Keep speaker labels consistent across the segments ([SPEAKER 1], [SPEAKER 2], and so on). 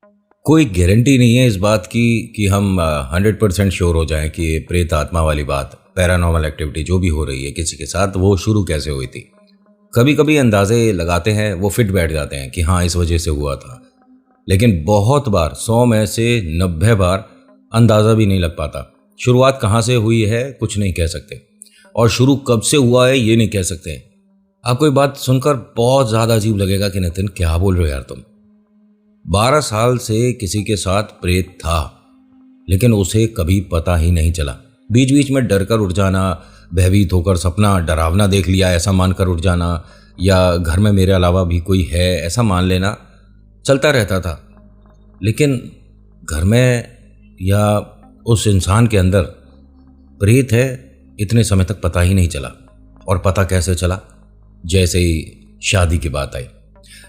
[SPEAKER 1] कोई गारंटी नहीं है इस बात की कि हम 100% श्योर हो जाएं कि ये प्रेत आत्मा वाली बात, पैरानॉर्मल एक्टिविटी जो भी हो रही है किसी के साथ, वो शुरू कैसे हुई थी। कभी कभी अंदाजे लगाते हैं, वो फिट बैठ जाते हैं कि हाँ इस वजह से हुआ था। लेकिन बहुत बार, 100 में से 90 बार अंदाज़ा भी नहीं लग पाता। शुरुआत कहाँ से हुई है कुछ नहीं कह सकते, और शुरू कब से हुआ है ये नहीं कह सकते। आपको ये बात सुनकर बहुत ज़्यादा अजीब लगेगा कि नितिन क्या बोल रहे हो यार तुम। 12 साल से किसी के साथ प्रेत था, लेकिन उसे कभी पता ही नहीं चला। बीच बीच में डर कर उठ जाना, भयभीत होकर सपना डरावना देख लिया ऐसा मानकर उठ जाना, या घर में मेरे अलावा भी कोई है ऐसा मान लेना चलता रहता था। लेकिन घर में या उस इंसान के अंदर प्रेत है इतने समय तक पता ही नहीं चला। और पता कैसे चला? जैसे ही शादी की बात आई।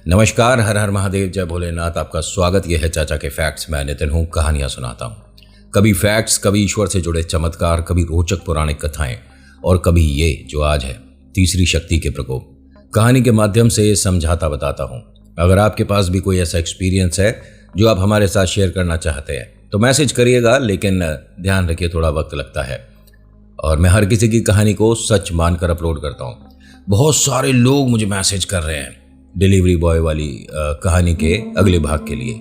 [SPEAKER 1] नमस्कार, हर हर महादेव, जय भोलेनाथ। आपका स्वागत। यह है चाचा के फैक्ट्स। मैं नितिन हूँ, कहानियाँ सुनाता हूँ। कभी फैक्ट्स, कभी ईश्वर से जुड़े चमत्कार, कभी रोचक पौराणिक कथाएं, और कभी ये जो आज है, तीसरी शक्ति के प्रकोप। कहानी के माध्यम से समझाता बताता हूँ। अगर आपके पास भी कोई ऐसा एक्सपीरियंस है जो आप हमारे साथ शेयर करना चाहते हैं तो मैसेज करिएगा, लेकिन ध्यान रखिए थोड़ा वक्त लगता है। और मैं हर किसी की कहानी को सच मानकर अपलोड करता हूँ। बहुत सारे लोग मुझे मैसेज कर रहे हैं डिलीवरी बॉय वाली कहानी के अगले भाग के लिए।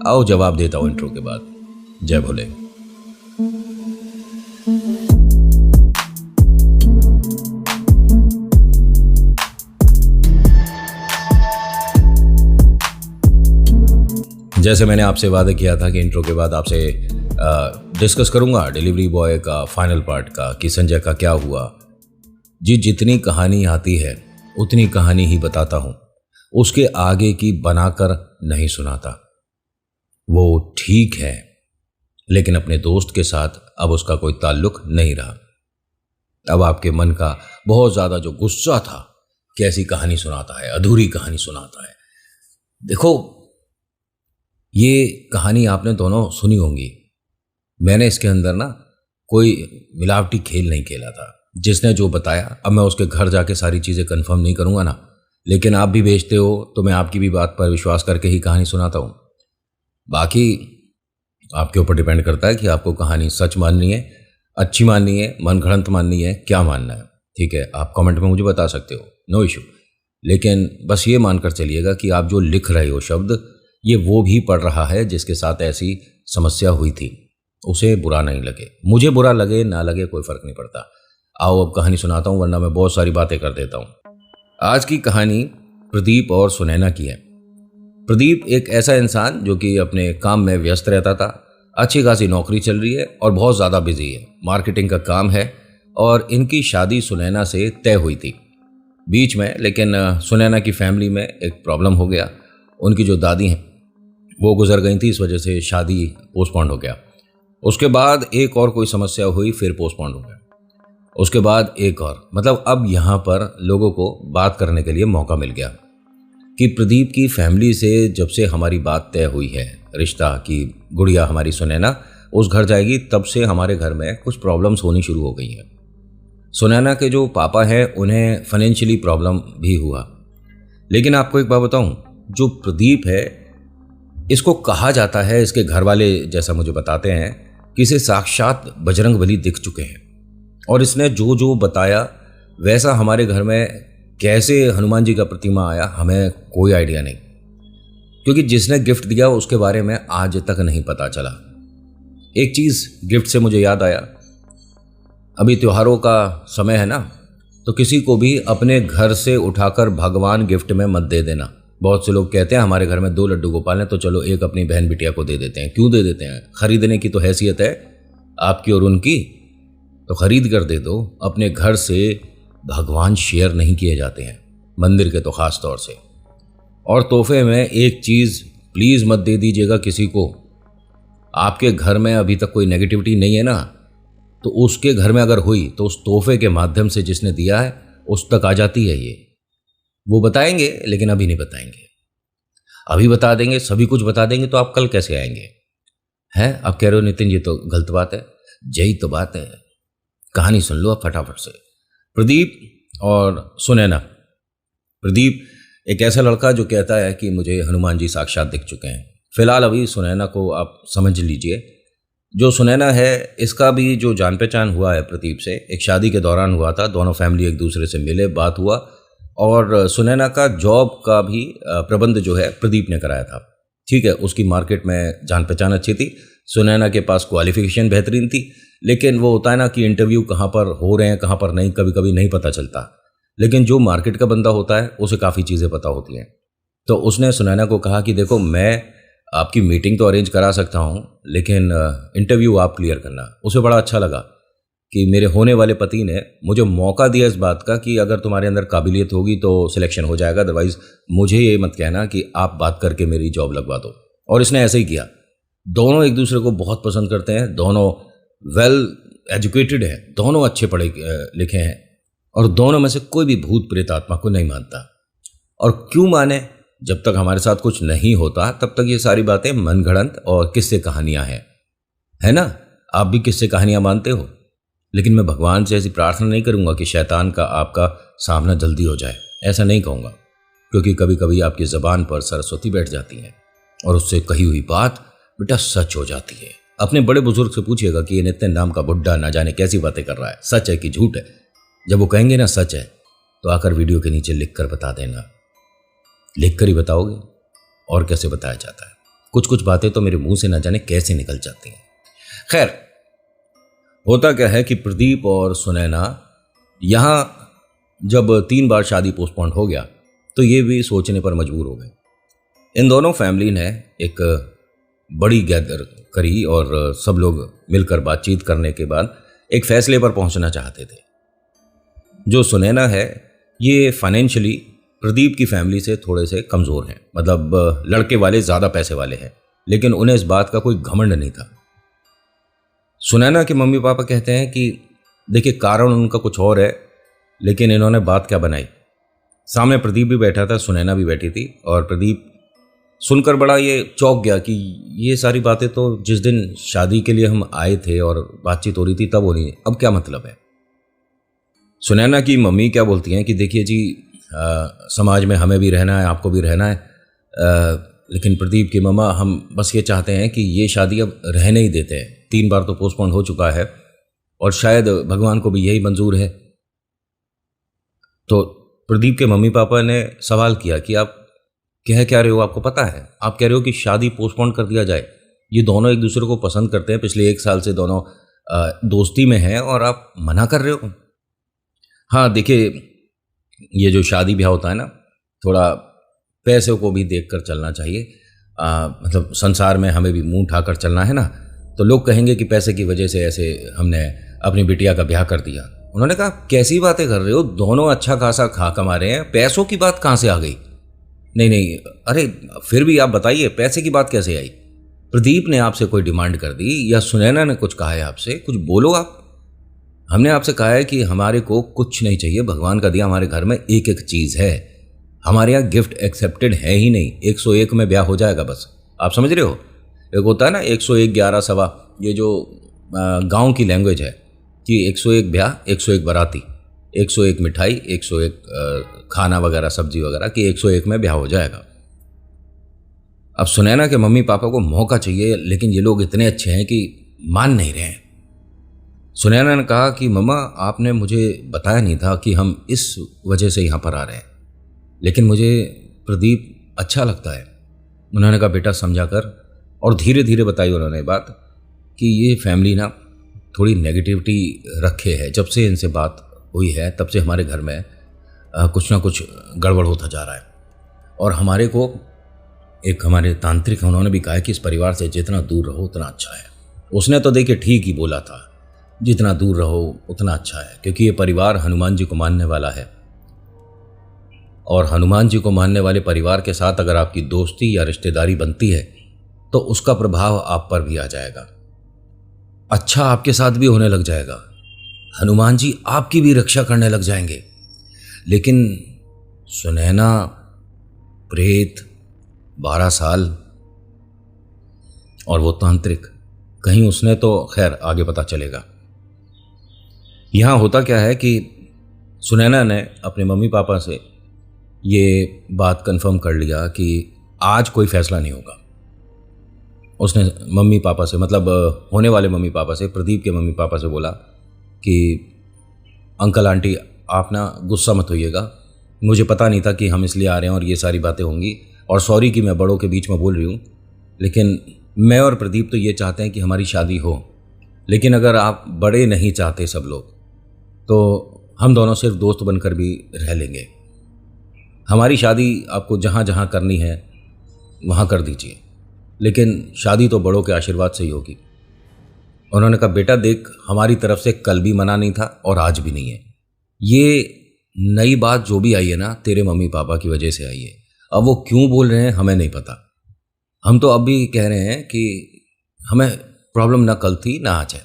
[SPEAKER 1] आओ जवाब देता हूँ इंट्रो के बाद। जय भोले। जैसे मैंने आपसे वादा किया था कि इंट्रो के बाद आपसे डिस्कस करूंगा डिलीवरी बॉय का फाइनल पार्ट का, कि संजय का क्या हुआ। जी, जितनी कहानी आती है उतनी कहानी ही बताता हूं, उसके आगे की बनाकर नहीं सुनाता। वो ठीक है, लेकिन अपने दोस्त के साथ अब उसका कोई ताल्लुक नहीं रहा। अब आपके मन का बहुत ज्यादा जो गुस्सा था, कैसी कहानी सुनाता है, अधूरी कहानी सुनाता है। देखो, ये कहानी आपने दोनों सुनी होंगी। मैंने इसके अंदर ना कोई मिलावटी खेल नहीं खेला था। जिसने जो बताया, अब मैं उसके घर जाके सारी चीज़ें कंफर्म नहीं करूँगा ना, लेकिन आप भी भेजते हो तो मैं आपकी भी बात पर विश्वास करके ही कहानी सुनाता हूँ। बाकी आपके ऊपर डिपेंड करता है कि आपको कहानी सच माननी है, अच्छी माननी है, मनगढ़ंत माननी है, क्या मानना है। ठीक है, आप कमेंट में मुझे बता सकते हो, नो इशू। लेकिन बस ये मानकर चलिएगा कि आप जो लिख रहे हो शब्द, ये वो भी पढ़ रहा है जिसके साथ ऐसी समस्या हुई थी। उसे बुरा नहीं लगे, मुझे बुरा लगे ना लगे कोई फर्क नहीं पड़ता। आओ अब कहानी सुनाता हूँ, वरना मैं बहुत सारी बातें कर देता हूँ। आज की कहानी प्रदीप और सुनैना की है। प्रदीप एक ऐसा इंसान जो कि अपने काम में व्यस्त रहता था। अच्छी खासी नौकरी चल रही है और बहुत ज़्यादा बिजी है, मार्केटिंग का काम है। और इनकी शादी सुनैना से तय हुई थी बीच में, लेकिन सुनैना की फैमिली में एक प्रॉब्लम हो गया। उनकी जो दादी हैं वो गुजर गई थी, इस वजह से शादी पोस्टपोन्ड हो गया। उसके बाद एक और कोई समस्या हुई, फिर पोस्टपोन्ड हो गया। उसके बाद एक और, मतलब अब यहाँ पर लोगों को बात करने के लिए मौका मिल गया कि प्रदीप की फैमिली से जब से हमारी बात तय हुई है, रिश्ता की गुड़िया हमारी सुनैना उस घर जाएगी, तब से हमारे घर में कुछ प्रॉब्लम्स होनी शुरू हो गई हैं। सुनैना के जो पापा हैं उन्हें फाइनेंशियली प्रॉब्लम भी हुआ। लेकिन आपको एक बात बताऊं, जो प्रदीप है इसको कहा जाता है, इसके घर वाले जैसा मुझे बताते हैं, कि इसे साक्षात बजरंगबली दिख चुके हैं। और इसने जो जो बताया वैसा हमारे घर में कैसे हनुमान जी का प्रतिमा आया, हमें कोई आइडिया नहीं, क्योंकि जिसने गिफ्ट दिया उसके बारे में आज तक नहीं पता चला। एक चीज़ गिफ्ट से मुझे याद आया, अभी त्योहारों का समय है ना, तो किसी को भी अपने घर से उठाकर भगवान गिफ्ट में मत दे देना। बहुत से लोग कहते हैं हमारे घर में 2 लड्डू गोपाल हैं तो चलो एक अपनी बहन बिटिया को दे देते हैं। क्यों दे देते हैं? खरीदने की तो हैसियत है आपकी और उनकी, तो खरीद कर दे दो। अपने घर से भगवान शेयर नहीं किए जाते हैं, मंदिर के तो खास तौर से। और तोहफे में एक चीज़ प्लीज़ मत दे दीजिएगा किसी को। आपके घर में अभी तक कोई नेगेटिविटी नहीं है ना, तो उसके घर में अगर हुई तो उस तोहफे के माध्यम से जिसने दिया है उस तक आ जाती है ये। वो बताएंगे, लेकिन अभी नहीं बताएंगे। अभी बता देंगे, सभी कुछ बता देंगे, तो आप कल कैसे आएंगे? हैं, आप कह रहे हो नितिन ये तो गलत बात है। यही तो बात है, कहानी सुन लो अब फटाफट से। प्रदीप और सुनैना। प्रदीप एक ऐसा लड़का जो कहता है कि मुझे हनुमान जी साक्षात दिख चुके हैं। फिलहाल अभी सुनैना को आप समझ लीजिए। जो सुनैना है इसका भी जो जान पहचान हुआ है प्रदीप से, एक शादी के दौरान हुआ था। दोनों फैमिली एक दूसरे से मिले, बात हुआ, और सुनैना का जॉब का भी प्रबंध जो है प्रदीप ने कराया था। ठीक है, उसकी मार्केट में जान पहचान अच्छी थी, सुनैना के पास क्वालिफिकेशन बेहतरीन थी, लेकिन वो होता है ना कि इंटरव्यू कहाँ पर हो रहे हैं कहाँ पर नहीं, कभी कभी नहीं पता चलता। लेकिन जो मार्केट का बंदा होता है उसे काफ़ी चीज़ें पता होती हैं। तो उसने सुनैना को कहा कि देखो, मैं आपकी मीटिंग तो अरेंज करा सकता हूँ, लेकिन इंटरव्यू आप क्लियर करना। उसे बड़ा अच्छा लगा कि मेरे होने वाले पति ने मुझे मौका दिया इस बात का कि अगर तुम्हारे अंदर काबिलियत होगी तो सिलेक्शन हो जाएगा, अदरवाइज़ मुझे ये मत कहना कि आप बात करके मेरी जॉब लगवा दो। और इसने ऐसे ही किया। दोनों एक दूसरे को बहुत पसंद करते हैं, दोनों वेल एजुकेटेड हैं, दोनों अच्छे पढ़े लिखे हैं, और दोनों में से कोई भी भूत प्रेत आत्मा को नहीं मानता। और क्यों माने? जब तक हमारे साथ कुछ नहीं होता तब तक ये सारी बातें मनगढ़ंत और किस्से कहानियां हैं, है ना? आप भी किस्से कहानियां मानते हो, लेकिन मैं भगवान से ऐसी प्रार्थना नहीं करूंगा कि शैतान का आपका सामना जल्दी हो जाए, ऐसा नहीं कहूंगा, क्योंकि कभी कभी आपकी ज़बान पर सरस्वती बैठ जाती है और उससे कही हुई बात बेटा सच हो जाती है। अपने बड़े बुजुर्ग से पूछिएगा कि ये नितिन नाम का बुड्ढा ना जाने कैसी बातें कर रहा है, सच है कि झूठ है। जब वो कहेंगे ना सच है, तो आकर वीडियो के नीचे लिख कर बता देना। लिख कर ही बताओगे, और कैसे बताया जाता है? कुछ कुछ बातें तो मेरे मुंह से ना जाने कैसे निकल जाती हैं। खैर, होता क्या है कि प्रदीप और सुनैना यहाँ जब 3 बार शादी पोस्टपोन हो गया तो ये भी सोचने पर मजबूर हो गए। इन दोनों फैमिली ने एक बड़ी गैदर करी और सब लोग मिलकर बातचीत करने के बाद एक फैसले पर पहुंचना चाहते थे। जो सुनैना है ये फाइनेंशियली प्रदीप की फैमिली से थोड़े से कमज़ोर हैं, मतलब लड़के वाले ज़्यादा पैसे वाले हैं, लेकिन उन्हें इस बात का कोई घमंड नहीं था। सुनैना के मम्मी पापा कहते हैं कि देखिए, कारण उनका कुछ और है, लेकिन इन्होंने बात क्या बनाई। सामने प्रदीप भी बैठा था, सुनैना भी बैठी थी, और प्रदीप सुनकर बड़ा ये चौंक गया कि ये सारी बातें तो जिस दिन शादी के लिए हम आए थे और बातचीत हो रही थी तब हो रही है, अब क्या मतलब है। सुनैना की मम्मी क्या बोलती हैं कि देखिए जी, समाज में हमें भी रहना है, आपको भी रहना है, लेकिन प्रदीप की मम्मा, हम बस ये चाहते हैं कि ये शादी अब रहने ही देते हैं। 3 बार तो पोस्टपोन हो चुका है और शायद भगवान को भी यही मंजूर है। तो प्रदीप के मम्मी पापा ने सवाल किया कि आप कह क्या रहे हो, आपको पता है? आप कह रहे हो कि शादी पोस्टपोन कर दिया जाए? ये दोनों एक दूसरे को पसंद करते हैं, पिछले 1 साल से दोनों दोस्ती में हैं, और आप मना कर रहे हो? हाँ देखिए, ये जो शादी ब्याह होता है ना, थोड़ा पैसे को भी देख कर चलना चाहिए। मतलब संसार में हमें भी मुंह उठाकर चलना है ना, तो लोग कहेंगे कि पैसे की वजह से ऐसे हमने अपनी बिटिया का ब्याह कर दिया। उन्होंने कहा कैसी बातें कर रहे हो, दोनों अच्छा खासा खा कमा रहे हैं, पैसों की बात कहाँ से आ गई? नहीं नहीं, अरे फिर भी आप बताइए, पैसे की बात कैसे आई? प्रदीप ने आपसे कोई डिमांड कर दी या सुनैना ने कुछ कहा है आपसे? कुछ बोलो आप। हमने आपसे कहा है कि हमारे को कुछ नहीं चाहिए, भगवान का दिया हमारे घर में एक एक चीज़ है, हमारे यहाँ गिफ्ट एक्सेप्टेड है ही नहीं। 101 में ब्याह हो जाएगा बस, आप समझ रहे हो? एक होता है ना 101 11 सवा, ये जो गांव की लैंग्वेज है कि 101 ब्याह, 101 बाराती, 101 मिठाई, 101 खाना वगैरह, सब्जी वगैरह, कि 101 में ब्याह हो जाएगा। अब सुनैना के मम्मी पापा को मौका चाहिए, लेकिन ये लोग इतने अच्छे हैं कि मान नहीं रहे हैं। सुनैना ने कहा कि मम्मा, आपने मुझे बताया नहीं था कि हम इस वजह से यहाँ पर आ रहे हैं, लेकिन मुझे प्रदीप अच्छा लगता है। उन्होंने कहा बेटा समझा कर, और धीरे धीरे बताई उन्होंने बात कि ये फैमिली ना थोड़ी नेगेटिविटी रखे है। जब से इनसे बात हुई है तब से हमारे घर में कुछ ना कुछ गड़बड़ होता जा रहा है, और हमारे को एक हमारे तांत्रिक हैं, उन्होंने भी कहा है कि इस परिवार से जितना दूर रहो उतना अच्छा है। उसने तो देखिए ठीक ही बोला था, जितना दूर रहो उतना अच्छा है, क्योंकि ये परिवार हनुमान जी को मानने वाला है, और हनुमान जी को मानने वाले परिवार के साथ अगर आपकी दोस्ती या रिश्तेदारी बनती है तो उसका प्रभाव आप पर भी आ जाएगा, अच्छा आपके साथ भी होने लग जाएगा, हनुमान जी आपकी भी रक्षा करने लग जाएंगे। लेकिन सुनैना प्रेत 12 साल और वो तांत्रिक, कहीं उसने तो खैर आगे पता चलेगा। यहाँ होता क्या है कि सुनैना ने अपने मम्मी पापा से ये बात कंफर्म कर लिया कि आज कोई फैसला नहीं होगा, उसने मम्मी पापा से, मतलब होने वाले मम्मी पापा से, प्रदीप के मम्मी पापा से बोला कि अंकल आंटी आप ना गुस्सा मत होइएगा, मुझे पता नहीं था कि हम इसलिए आ रहे हैं और ये सारी बातें होंगी, और सॉरी कि मैं बड़ों के बीच में बोल रही हूँ, लेकिन मैं और प्रदीप तो ये चाहते हैं कि हमारी शादी हो, लेकिन अगर आप बड़े नहीं चाहते सब लोग, तो हम दोनों सिर्फ दोस्त बनकर भी रह लेंगे। हमारी शादी आपको जहाँ जहाँ करनी है वहाँ कर दीजिए, लेकिन शादी तो बड़ों के आशीर्वाद से ही होगी। उन्होंने कहा बेटा देख, हमारी तरफ से कल भी मना नहीं था और आज भी नहीं है। ये नई बात जो भी आई है ना, तेरे मम्मी पापा की वजह से आई है। अब वो क्यों बोल रहे हैं हमें नहीं पता। हम तो अब भी कह रहे हैं कि हमें प्रॉब्लम ना कल थी ना आज है।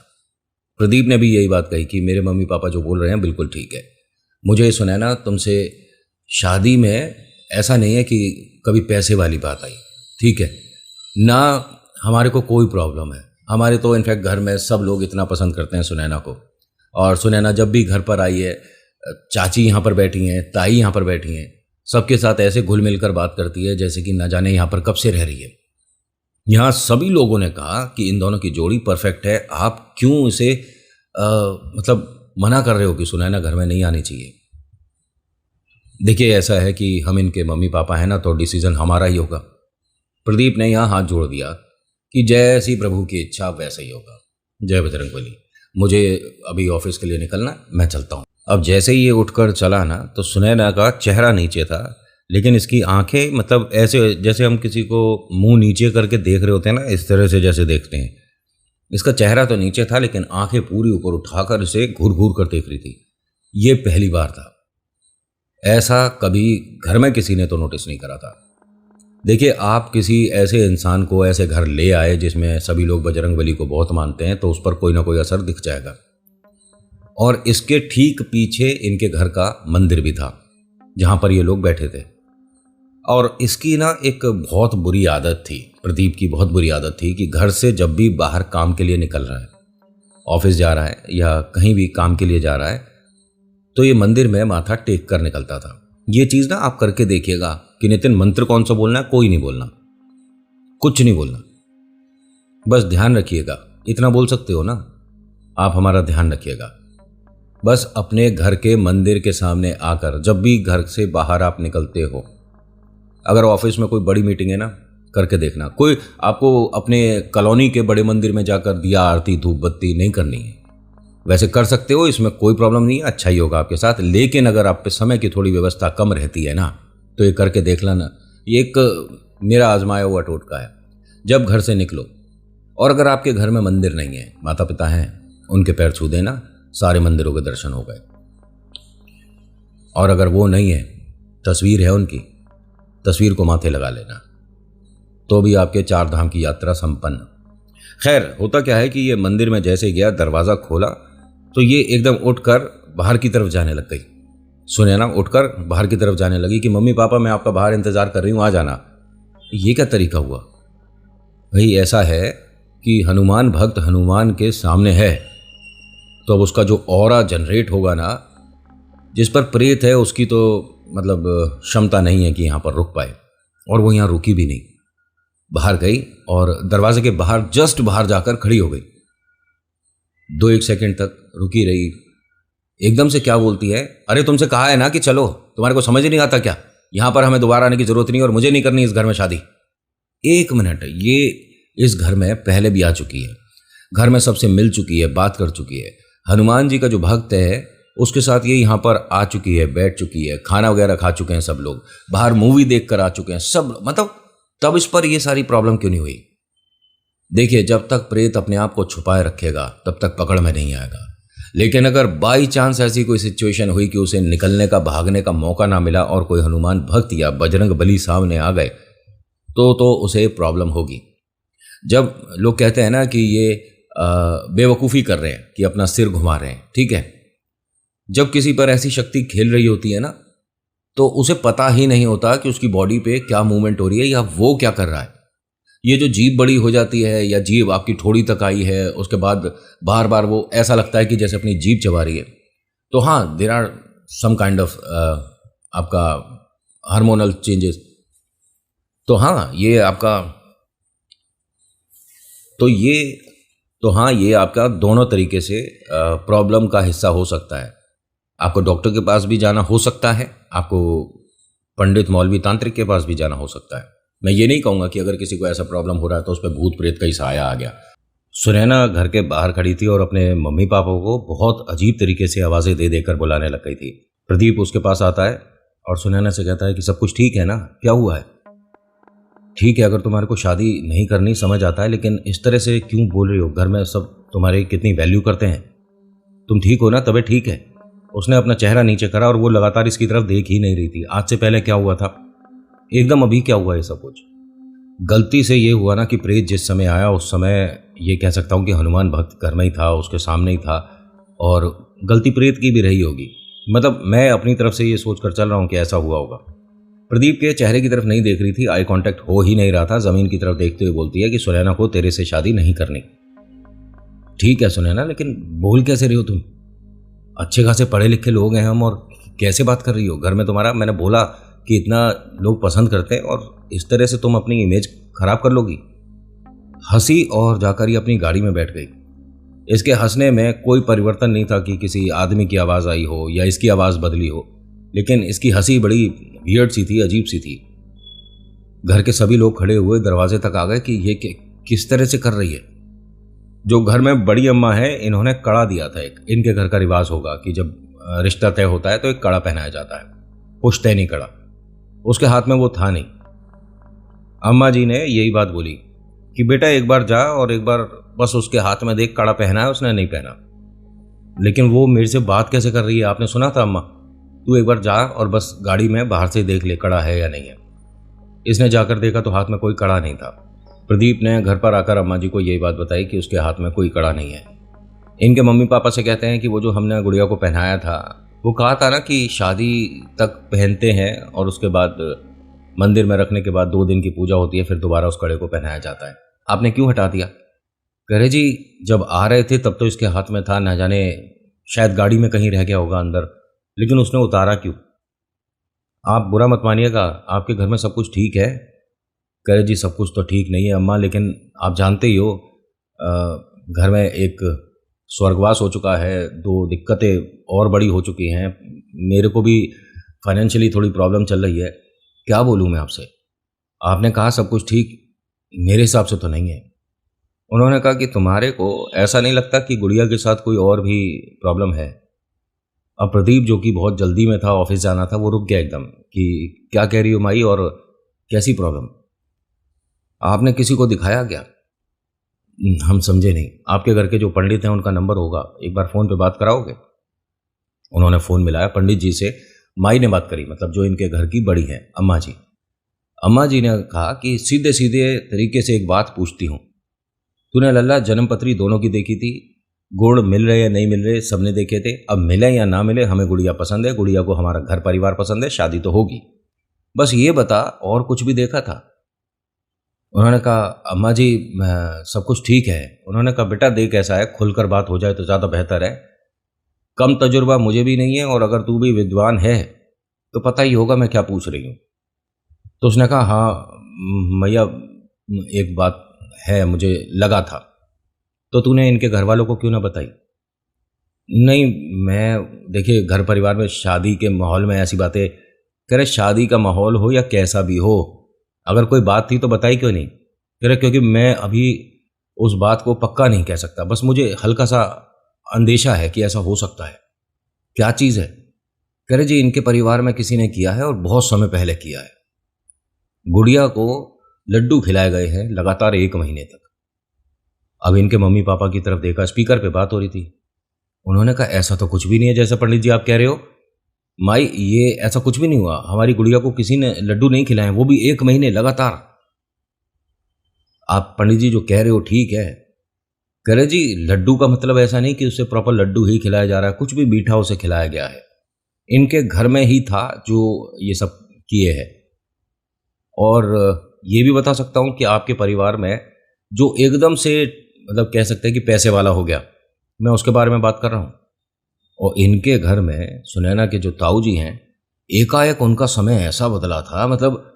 [SPEAKER 1] प्रदीप ने भी यही बात कही कि मेरे मम्मी पापा जो बोल रहे हैं बिल्कुल ठीक है। मुझे सुना है ना तुमसे, शादी में ऐसा नहीं है कि कभी पैसे वाली बात आई, ठीक है ना। हमारे को कोई प्रॉब्लम है, हमारे तो इनफैक्ट घर में सब लोग इतना पसंद करते हैं सुनैना को, और सुनैना जब भी घर पर आई है, चाची यहाँ पर बैठी हैं, ताई यहाँ पर बैठी हैं, सबके साथ ऐसे घुल मिल कर बात करती है जैसे कि न जाने यहाँ पर कब से रह रही है। यहाँ सभी लोगों ने कहा कि इन दोनों की जोड़ी परफेक्ट है, आप क्यों इसे मतलब मना कर रहे हो कि सुनैना घर में नहीं आनी चाहिए। देखिए ऐसा है कि हम इनके मम्मी पापा हैं ना, तो डिसीजन हमारा ही होगा। प्रदीप ने यहाँ हाथ जोड़ दिया कि जैसी प्रभु की इच्छा वैसा ही होगा। जय बजरंगबली। मुझे अभी ऑफिस के लिए निकलना, मैं चलता हूँ। अब जैसे ही ये उठकर चला ना, तो सुनैना का चेहरा नीचे था, लेकिन इसकी आंखें मतलब ऐसे जैसे हम किसी को मुंह नीचे करके देख रहे होते हैं ना, इस तरह से जैसे देखते हैं। इसका चेहरा तो नीचे था, लेकिन आंखें पूरी ऊपर उठाकर इसे घूर घूर कर देख रही थी। ये पहली बार था, ऐसा कभी घर में किसी ने तो नोटिस नहीं करा था। देखिए, आप किसी ऐसे इंसान को ऐसे घर ले आए जिसमें सभी लोग बजरंगबली को बहुत मानते हैं, तो उस पर कोई ना कोई असर दिख जाएगा। और इसके ठीक पीछे इनके घर का मंदिर भी था जहां पर ये लोग बैठे थे। और इसकी ना एक बहुत बुरी आदत थी, प्रदीप की बहुत बुरी आदत थी कि घर से जब भी बाहर काम के लिए निकल रहा है, ऑफिस जा रहा है या कहीं भी काम के लिए जा रहा है, तो ये मंदिर में माथा टेक कर निकलता था। ये चीज़ ना आप करके देखिएगा कि नितिन मंत्र कौन सा बोलना है, कोई नहीं बोलना, कुछ नहीं बोलना, बस ध्यान रखिएगा। इतना बोल सकते हो ना आप, हमारा ध्यान रखिएगा। बस अपने घर के मंदिर के सामने आकर जब भी घर से बाहर आप निकलते हो, अगर ऑफिस में कोई बड़ी मीटिंग है ना, करके देखना। कोई आपको अपने कॉलोनी के बड़े मंदिर में जाकर दिया आरती धूप बत्ती नहीं करनी है, वैसे कर सकते हो, इसमें कोई प्रॉब्लम नहीं है, अच्छा ही होगा आपके साथ। लेकिन अगर आप पे समय की थोड़ी व्यवस्था कम रहती है ना, तो ये करके देख लेना। ये एक मेरा आजमाया हुआ टोटका है। जब घर से निकलो और अगर आपके घर में मंदिर नहीं है, माता पिता हैं, उनके पैर छू देना, सारे मंदिरों के दर्शन हो गए। और अगर वो नहीं है, तस्वीर है उनकी, तस्वीर को माथे लगा लेना, तो भी आपके 4 धाम की यात्रा संपन्न। खैर, होता क्या है कि ये मंदिर में जैसे गया, दरवाज़ा खोला तो ये एकदम उठकर बाहर की तरफ जाने लग गई। सुनैना उठकर बाहर की तरफ जाने लगी कि मम्मी पापा मैं आपका बाहर इंतज़ार कर रही हूँ, आ जाना। ये क्या तरीका हुआ भाई? ऐसा है कि हनुमान भक्त हनुमान के सामने है, तो अब उसका जो ऑरा जनरेट होगा ना, जिस पर प्रेत है उसकी तो मतलब क्षमता नहीं है कि यहाँ पर रुक पाए। और वो यहाँ रुकी भी नहीं, बाहर गई और दरवाजे के बाहर जस्ट बाहर जाकर खड़ी हो गई। 2-1 सेकंड तक रुकी रही, एकदम से क्या बोलती है, अरे तुमसे कहा है ना कि चलो, तुम्हारे को समझ ही नहीं आता क्या? यहाँ पर हमें दोबारा आने की जरूरत नहीं और मुझे नहीं करनी इस घर में शादी। 1 मिनट, ये इस घर में पहले भी आ चुकी है, घर में सबसे मिल चुकी है, बात कर चुकी है। हनुमान जी का जो भक्त है उसके साथ ये यहाँ पर आ चुकी है, बैठ चुकी है, खाना वगैरह खा चुके हैं सब लोग, बाहर मूवी देख कर आ चुके हैं सब, मतलब तब इस पर ये सारी प्रॉब्लम क्यों नहीं हुई? देखिए, जब तक प्रेत अपने आप को छुपाए रखेगा तब तक पकड़ में नहीं आएगा। लेकिन अगर बाई चांस ऐसी कोई सिचुएशन हुई कि उसे निकलने का, भागने का मौका ना मिला और कोई हनुमान भक्त या बजरंग बली सामने आ गए, तो उसे प्रॉब्लम होगी। जब लोग कहते हैं ना कि ये बेवकूफ़ी कर रहे हैं, कि अपना सिर घुमा रहे हैं, ठीक है, जब किसी पर ऐसी शक्ति खेल रही होती है ना, तो उसे पता ही नहीं होता कि उसकी बॉडी पे क्या मूवमेंट हो रही है या वो क्या कर रहा है। ये जो जीभ बड़ी हो जाती है या जीभ आपकी ठोड़ी तक आई है, उसके बाद बार बार वो ऐसा लगता है कि जैसे अपनी जीभ चबा रही है, तो हाँ, there are some kind of आपका हार्मोनल चेंजेस। तो हाँ, ये आपका तो हाँ, ये आपका दोनों तरीके से प्रॉब्लम का हिस्सा हो सकता है। आपको डॉक्टर के पास भी जाना हो सकता है, आपको पंडित मौलवी तांत्रिक के पास भी जाना हो सकता है। मैं ये नहीं कहूँगा कि अगर किसी को ऐसा प्रॉब्लम हो रहा है तो उस पर भूत प्रेत का ही साया आ गया। सुनैना घर के बाहर खड़ी थी और अपने मम्मी पापा को बहुत अजीब तरीके से आवाज़ें दे देकर बुलाने लग गई थी। प्रदीप उसके पास आता है और सुनैना से कहता है कि सब कुछ ठीक है ना, क्या हुआ है? ठीक है, अगर तुम्हारे को शादी नहीं करनी समझ आता है, लेकिन इस तरह से क्यों बोल रही हो? घर में सब तुम्हारी कितनी वैल्यू करते हैं। तुम ठीक हो ना? तबीयत ठीक है? उसने अपना चेहरा नीचे करा और वो लगातार इसकी तरफ देख ही नहीं रही थी। आज से पहले क्या हुआ था, एकदम अभी क्या हुआ, ये सब कुछ गलती से ये हुआ ना कि प्रेत जिस समय आया उस समय ये कह सकता हूँ कि हनुमान भक्त घर में ही था, उसके सामने ही था, और गलती प्रेत की भी रही होगी। मतलब मैं अपनी तरफ से ये सोच कर चल रहा हूँ कि ऐसा हुआ होगा। प्रदीप के चेहरे की तरफ नहीं देख रही थी, आई कांटेक्ट हो ही नहीं रहा था। ज़मीन की तरफ देखते हुए बोलती है कि सुनैना को तेरे से शादी नहीं करनी। ठीक है सुनैना, लेकिन बोल कैसे रही हो तुम? अच्छे खासे पढ़े लिखे लोग हैं हम, और कैसे बात कर रही हो? घर में तुम्हारा, मैंने बोला कि इतना लोग पसंद करते हैं और इस तरह से तुम अपनी इमेज खराब कर लोगी। हंसी और जाकर ये अपनी गाड़ी में बैठ गई। इसके हंसने में कोई परिवर्तन नहीं था कि किसी आदमी की आवाज़ आई हो या इसकी आवाज़ बदली हो, लेकिन इसकी हंसी बड़ी वियर्ड सी थी, अजीब सी थी। घर के सभी लोग खड़े हुए दरवाजे तक आ गए कि ये किस तरह से कर रही है। जो घर में बड़ी अम्मा है, इन्होंने कड़ा दिया था। एक इनके घर का रिवाज होगा कि जब रिश्ता तय होता है तो एक कड़ा पहनाया जाता है, पुश्तैनी कड़ा। उसके हाथ में वो था नहीं। अम्मा जी ने यही बात बोली कि बेटा एक बार जा और एक बार बस उसके हाथ में देख, कड़ा पहना है उसने, नहीं पहना। लेकिन वो मेरे से बात कैसे कर रही है? आपने सुना था अम्मा? तू एक बार जा और बस गाड़ी में बाहर से देख ले कड़ा है या नहीं है। इसने जाकर देखा तो हाथ में कोई कड़ा नहीं था। प्रदीप ने घर पर आकर अम्मा जी को यही बात बताई कि उसके हाथ में कोई कड़ा नहीं है। इनके मम्मी पापा से कहते हैं कि वो जो हमने गुड़िया को पहनाया था, वो कहा था ना कि शादी तक पहनते हैं और उसके बाद मंदिर में रखने के बाद 2 दिन की पूजा होती है, फिर दोबारा उस कड़े को पहनाया जाता है। आपने क्यों हटा दिया? कह रहे जी जब आ रहे थे तब तो इसके हाथ में था, ना जाने शायद गाड़ी में कहीं रह गया होगा अंदर, लेकिन उसने उतारा क्यों? आप बुरा मत मानिएगा, आपके घर में सब कुछ ठीक है? कह रहे जी सब कुछ तो ठीक नहीं है अम्मा, लेकिन आप जानते ही हो घर में एक स्वर्गवास हो चुका है, 2 दिक्कतें और बड़ी हो चुकी हैं, मेरे को भी फाइनेंशियली थोड़ी प्रॉब्लम चल रही है। क्या बोलूँ मैं आपसे? आपने कहा सब कुछ ठीक, मेरे हिसाब से तो नहीं है। उन्होंने कहा कि तुम्हारे को ऐसा नहीं लगता कि गुड़िया के साथ कोई और भी प्रॉब्लम है? अब प्रदीप जो कि बहुत जल्दी में था, ऑफिस जाना था, वो रुक गया एकदम कि क्या कह रही हो माई, और कैसी प्रॉब्लम? आपने किसी को दिखाया क्या? हम समझे नहीं। आपके घर के जो पंडित हैं उनका नंबर होगा, एक बार फ़ोन पे बात कराओगे? उन्होंने फ़ोन मिलाया पंडित जी से। माई ने बात करी, मतलब जो इनके घर की बड़ी हैं अम्मा जी। अम्मा जी ने कहा कि सीधे सीधे तरीके से एक बात पूछती हूँ, तूने लल्ला जन्म पत्री दोनों की देखी थी? गुण मिल रहे या नहीं मिल रहे सबने देखे थे। अब मिले या ना मिले, हमें गुड़िया पसंद है, गुड़िया को हमारा घर परिवार पसंद है, शादी तो होगी। बस ये बता, और कुछ भी देखा था? उन्होंने कहा अम्मा जी सब कुछ ठीक है। उन्होंने कहा बेटा देख ऐसा है, खुलकर बात हो जाए तो ज़्यादा बेहतर है। कम तजुर्बा मुझे भी नहीं है, और अगर तू भी विद्वान है तो पता ही होगा मैं क्या पूछ रही हूँ। तो उसने कहा हाँ मैया एक बात है, मुझे लगा था। तो तूने इनके घर वालों को क्यों ना बताई? नहीं मैं, देखिए घर परिवार में शादी के माहौल में ऐसी बातें, कह रहे शादी का माहौल हो या कैसा भी हो, अगर कोई बात थी तो बताई क्यों नहीं? कह रहे क्योंकि मैं अभी उस बात को पक्का नहीं कह सकता, बस मुझे हल्का सा अंदेशा है कि ऐसा हो सकता है। क्या चीज़ है? कह रहे जी इनके परिवार में किसी ने किया है और बहुत समय पहले किया है। गुड़िया को लड्डू खिलाए गए हैं लगातार 1 महीने तक। अब इनके मम्मी पापा की तरफ देखा, स्पीकर पे बात हो रही थी। उन्होंने कहा ऐसा तो कुछ भी नहीं है जैसा पंडित जी आप कह रहे हो। माई ये ऐसा कुछ भी नहीं हुआ, हमारी गुड़िया को किसी ने लड्डू नहीं खिलाए, वो भी 1 महीने लगातार। आप पंडित जी जो कह रहे हो ठीक है। कह रहे जी लड्डू का मतलब ऐसा नहीं कि उससे प्रॉपर लड्डू ही खिलाया जा रहा है, कुछ भी मीठा उसे खिलाया गया है। इनके घर में ही था जो ये सब किए हैं। और ये भी बता सकता हूँ कि आपके परिवार में जो एकदम से मतलब कह सकते हैं कि पैसे वाला हो गया, मैं उसके बारे में बात कर रहा हूँ। और इनके घर में सुनैना के जो ताऊ जी हैं, एकाएक उनका समय ऐसा बदला था, मतलब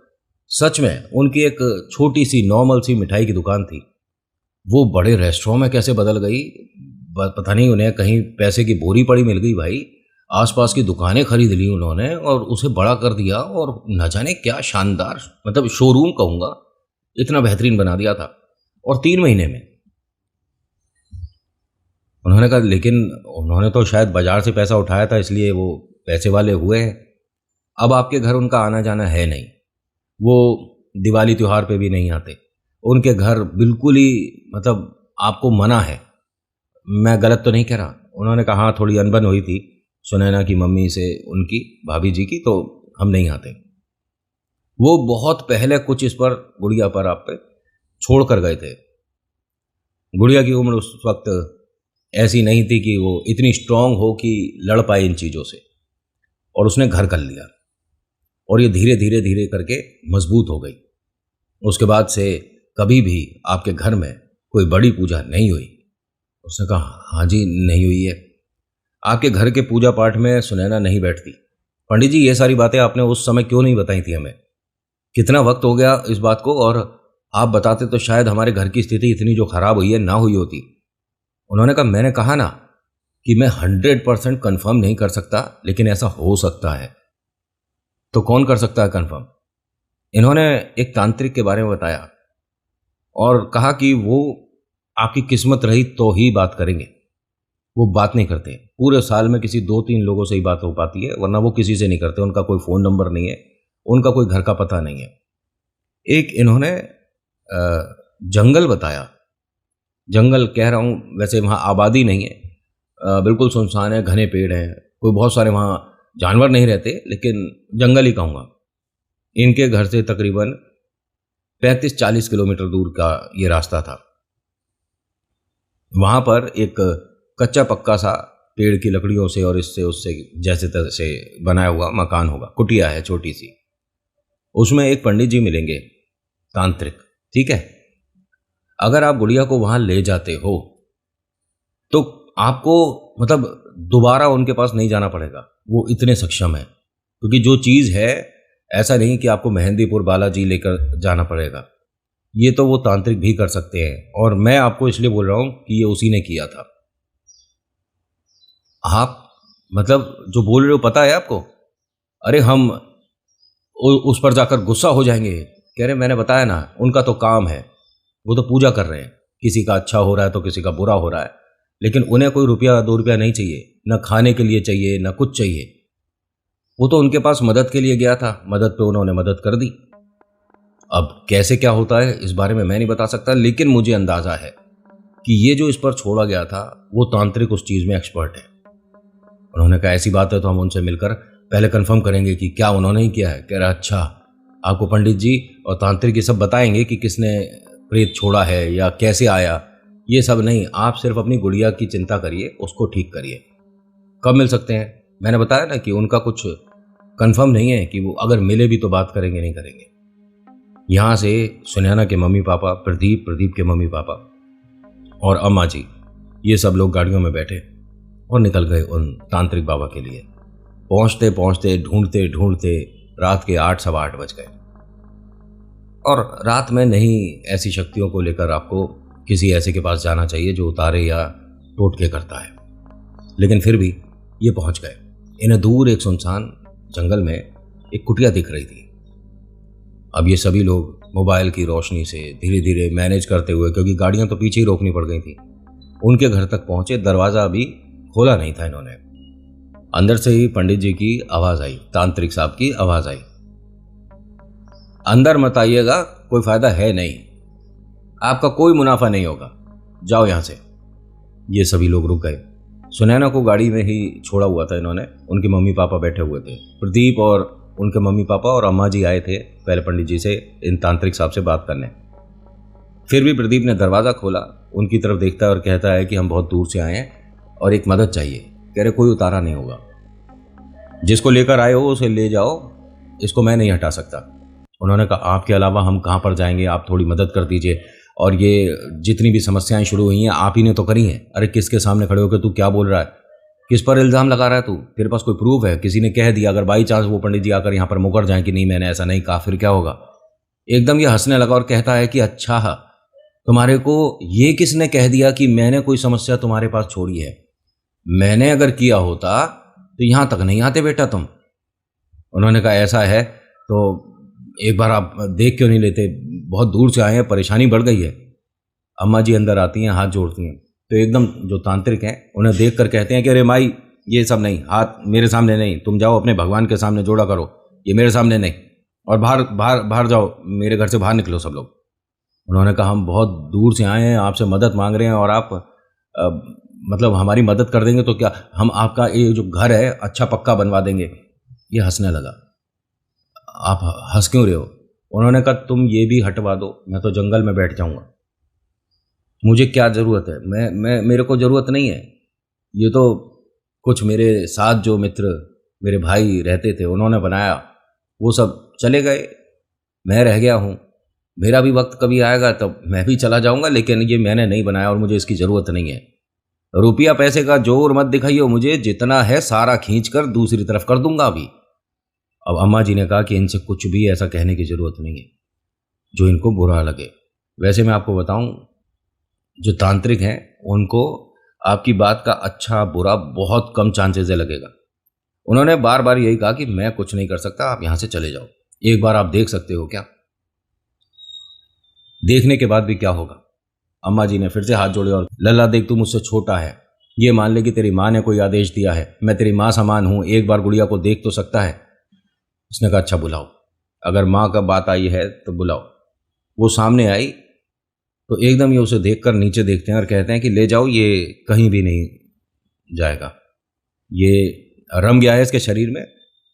[SPEAKER 1] सच में उनकी एक छोटी सी नॉर्मल सी मिठाई की दुकान थी, वो बड़े रेस्टोरेंट में कैसे बदल गई, पता नहीं उन्हें कहीं पैसे की बोरी पड़ी मिल गई भाई। आसपास की दुकानें खरीद ली उन्होंने और उसे बड़ा कर दिया, और न जाने क्या शानदार, मतलब शोरूम कहूँगा, इतना बेहतरीन बना दिया था। और 3 महीने में उन्होंने कहा, लेकिन उन्होंने तो शायद बाजार से पैसा उठाया था इसलिए वो पैसे वाले हुए हैं। अब आपके घर उनका आना जाना है नहीं, वो दिवाली त्यौहार पे भी नहीं आते, उनके घर बिल्कुल ही मतलब आपको मना है। मैं गलत तो नहीं कह रहा। उन्होंने कहा हाँ, थोड़ी अनबन हुई थी सुनैना की मम्मी से, उनकी भाभी जी की, तो हम नहीं आते। वो बहुत पहले कुछ इस पर गुड़िया पर आप पे छोड़ कर गए थे। गुड़िया की उम्र उस वक्त ऐसी नहीं थी कि वो इतनी स्ट्रांग हो कि लड़ पाए इन चीज़ों से, और उसने घर कर लिया और ये धीरे धीरे धीरे करके मजबूत हो गई। उसके बाद से कभी भी आपके घर में कोई बड़ी पूजा नहीं हुई। उसने कहा हाँ जी, नहीं हुई है। आपके घर के पूजा पाठ में सुनैना नहीं बैठती। पंडित जी, ये सारी बातें आपने उस समय क्यों नहीं बताई थी हमें? कितना वक्त हो गया इस बात को, और आप बताते तो शायद हमारे घर की स्थिति इतनी जो खराब हुई है ना हुई होती। उन्होंने कहा, मैंने कहा ना कि मैं 100% कन्फर्म नहीं कर सकता, लेकिन ऐसा हो सकता है। तो कौन कर सकता है कन्फर्म? इन्होंने एक तांत्रिक के बारे में बताया और कहा कि वो आपकी किस्मत रही तो ही बात करेंगे। वो बात नहीं करते, पूरे साल में किसी 2-3 लोगों से ही बात हो पाती है, वरना वो किसी से नहीं करते। उनका कोई फ़ोन नंबर नहीं है, उनका कोई घर का पता नहीं है। एक इन्होंने जंगल बताया। जंगल कह रहा हूँ, वैसे वहाँ आबादी नहीं है, बिल्कुल सुनसान है, घने पेड़ हैं, कोई बहुत सारे वहाँ जानवर नहीं रहते, लेकिन जंगल ही कहूँगा। इनके घर से तकरीबन 35-40 किलोमीटर दूर का ये रास्ता था। वहाँ पर एक कच्चा पक्का सा पेड़ की लकड़ियों से और इससे उससे जैसे तैसे बनाया हुआ मकान होगा, कुटिया है छोटी सी। उसमें एक पंडित जी मिलेंगे, तांत्रिक, ठीक है। अगर आप गुड़िया को वहाँ ले जाते हो तो आपको मतलब दोबारा उनके पास नहीं जाना पड़ेगा, वो इतने सक्षम है। क्योंकि जो चीज़ है, ऐसा नहीं कि आपको मेहंदीपुर बालाजी लेकर जाना पड़ेगा, ये तो वो तांत्रिक भी कर सकते हैं। और मैं आपको इसलिए बोल रहा हूँ कि ये उसी ने किया था। आप मतलब जो बोल रहे हो पता है आपको? अरे हम उस पर जाकर गुस्सा हो जाएंगे। कह रहे मैंने बताया ना, उनका तो काम है, वो तो पूजा कर रहे हैं। किसी का अच्छा हो रहा है तो किसी का बुरा हो रहा है, लेकिन उन्हें कोई रुपया 2 रुपया नहीं चाहिए, ना खाने के लिए चाहिए, ना कुछ चाहिए। वो तो उनके पास मदद के लिए गया था, मदद पे उन्होंने मदद कर दी। अब कैसे क्या होता है इस बारे में मैं नहीं बता सकता, लेकिन मुझे अंदाजा है कि ये जो इस पर छोड़ा गया था वो तांत्रिक उस चीज़ में एक्सपर्ट है। उन्होंने कहा ऐसी बात है तो हम उनसे मिलकर पहले कंफर्म करेंगे कि क्या उन्होंने ही किया है। कह रहा अच्छा, आपको पंडित जी और तांत्रिक ये सब बताएंगे कि किसने प्रेत छोड़ा है या कैसे आया। ये सब नहीं, आप सिर्फ अपनी गुड़िया की चिंता करिए, उसको ठीक करिए। कब मिल सकते हैं? मैंने बताया ना कि उनका कुछ कंफर्म नहीं है कि वो अगर मिले भी तो बात करेंगे नहीं करेंगे। यहाँ से सुनैना के मम्मी पापा, प्रदीप के मम्मी पापा और अम्मा जी, ये सब लोग गाड़ियों में बैठे और निकल गए उन तांत्रिक बाबा के लिए। पहुँचते पहुँचते ढूंढते ढूंढते रात के 8 सवा 8 बज गए। और रात में नहीं, ऐसी शक्तियों को लेकर आपको किसी ऐसे के पास जाना चाहिए जो उतारे या टोटके करता है। लेकिन फिर भी ये पहुंच गए। इन्हें दूर एक सुनसान जंगल में एक कुटिया दिख रही थी। अब ये सभी लोग मोबाइल की रोशनी से धीरे धीरे मैनेज करते हुए, क्योंकि गाड़ियां तो पीछे ही रोकनी पड़ गई थी, उनके घर तक पहुंचे। दरवाज़ा अभी खोला नहीं था इन्होंने। अंदर से ही पंडित जी की आवाज़ आई, तांत्रिक साहब की आवाज़ आई, अंदर मत आइएगा, कोई फायदा है नहीं, आपका कोई मुनाफा नहीं होगा, जाओ यहां से। ये सभी लोग रुक गए। सुनैना को गाड़ी में ही छोड़ा हुआ था इन्होंने, उनके मम्मी पापा बैठे हुए थे। प्रदीप और उनके मम्मी पापा और अम्मा जी आए थे पहले पंडित जी से इन तांत्रिक साहब से बात करने। फिर भी प्रदीप ने दरवाज़ा खोला, उनकी तरफ देखता है और कहता है कि हम बहुत दूर से आए हैं और एक मदद चाहिए। कह रहे कोई उतारा नहीं होगा, जिसको लेकर आए हो उसे ले जाओ, इसको मैं नहीं हटा सकता। उन्होंने कहा आपके अलावा हम कहाँ पर जाएंगे, आप थोड़ी मदद कर दीजिए। और ये जितनी भी समस्याएं शुरू हुई हैं आप ही ने तो करी हैं। अरे किसके सामने खड़े होकर तू क्या बोल रहा है, किस पर इल्ज़ाम लगा रहा है तू? तेरे पास कोई प्रूफ है? किसी ने कह दिया, अगर बाई चांस वो पंडित जी आकर यहाँ पर मुकर जाएं कि नहीं मैंने ऐसा नहीं कहा, फिर क्या होगा? एकदम ये हंसने लगा और कहता है कि अच्छा तुम्हारे को ये किसने कह दिया कि मैंने कोई समस्या तुम्हारे पास छोड़ी है? मैंने अगर किया होता तो यहाँ तक नहीं आते बेटा तुम। उन्होंने कहा ऐसा है तो एक बार आप देख क्यों नहीं लेते, बहुत दूर से आए हैं, परेशानी बढ़ गई है। अम्मा जी अंदर आती हैं, हाथ जोड़ती हैं, तो एकदम जो तांत्रिक हैं उन्हें देख कर कहते हैं कि अरे माई ये सब नहीं, हाथ मेरे सामने नहीं, तुम जाओ अपने भगवान के सामने जोड़ा करो, ये मेरे सामने नहीं, और बाहर बाहर बाहर जाओ, मेरे घर से बाहर निकलो सब लोग। उन्होंने कहा हम बहुत दूर से आए हैं, आपसे मदद मांग रहे हैं और आप मतलब हमारी मदद कर देंगे तो क्या, हम आपका ये जो घर है अच्छा पक्का बनवा देंगे। ये हंसने लगा। आप हंस क्यों रहे हो? उन्होंने कहा तुम ये भी हटवा दो, मैं तो जंगल में बैठ जाऊंगा, मुझे क्या ज़रूरत है, मैं मेरे को ज़रूरत नहीं है। ये तो कुछ मेरे साथ जो मित्र मेरे भाई रहते थे उन्होंने बनाया, वो सब चले गए, मैं रह गया हूँ। मेरा भी वक्त कभी आएगा तब मैं भी चला जाऊंगा, लेकिन ये मैंने नहीं बनाया और मुझे इसकी ज़रूरत नहीं है। रुपया पैसे का जोर मत दिखाइए मुझे, जितना है सारा खींच कर दूसरी तरफ कर दूंगा अभी। अब अम्मा जी ने कहा कि इनसे कुछ भी ऐसा कहने की ज़रूरत नहीं है जो इनको बुरा लगे। वैसे मैं आपको बताऊं, जो तांत्रिक हैं उनको आपकी बात का अच्छा बुरा बहुत कम चांसेस है लगेगा। उन्होंने बार बार यही कहा कि मैं कुछ नहीं कर सकता, आप यहाँ से चले जाओ, एक बार आप देख सकते हो क्या? देखने के बाद भी क्या होगा? अम्मा जी ने फिर से हाथ जोड़े और लल्ला देख तू मुझसे छोटा है, ये मान ले कि तेरी माँ ने कोई आदेश दिया है, मैं तेरी माँ समान हूँ, एक बार गुड़िया को देख तो सकता है। उसने कहा अच्छा बुलाओ, अगर माँ का बात आई है तो बुलाओ। वो सामने आई तो एकदम ये उसे देखकर नीचे देखते हैं और कहते हैं कि ले जाओ, ये कहीं भी नहीं जाएगा, ये रम गया है इसके शरीर में,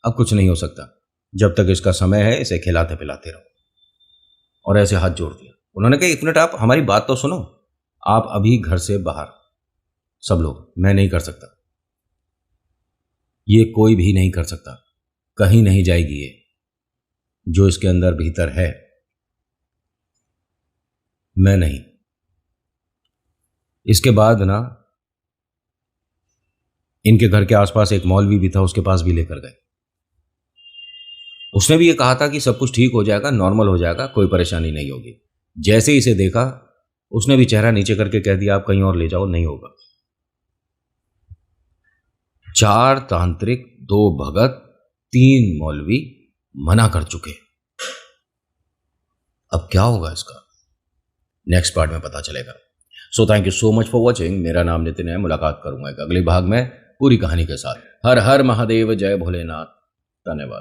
[SPEAKER 1] अब कुछ नहीं हो सकता, जब तक इसका समय है इसे खिलाते पिलाते रहो। और ऐसे हाथ जोड़ दिया। उन्होंने कहा एक मिनट आप हमारी बात तो सुनो, आप अभी घर से बाहर सब लोग, मैं नहीं कर सकता, ये कोई भी नहीं कर सकता, कहीं नहीं जाएगी ये, जो इसके अंदर भीतर है मैं नहीं। इसके बाद ना इनके घर के आसपास एक मौलवी भी था, उसके पास भी लेकर गए। उसने भी ये कहा था कि सब कुछ ठीक हो जाएगा, नॉर्मल हो जाएगा, कोई परेशानी नहीं होगी। जैसे ही इसे देखा उसने भी चेहरा नीचे करके कह दिया आप कहीं और ले जाओ, नहीं होगा। 4 तांत्रिक, 2 भगत, 3 मौलवी मना कर चुके। अब क्या होगा इसका, नेक्स्ट पार्ट में पता चलेगा। So thank you so much for watching. मेरा नाम नितिन है, मुलाकात करूंगा एक अगले भाग में पूरी कहानी के साथ। हर हर महादेव, जय भोलेनाथ, धन्यवाद।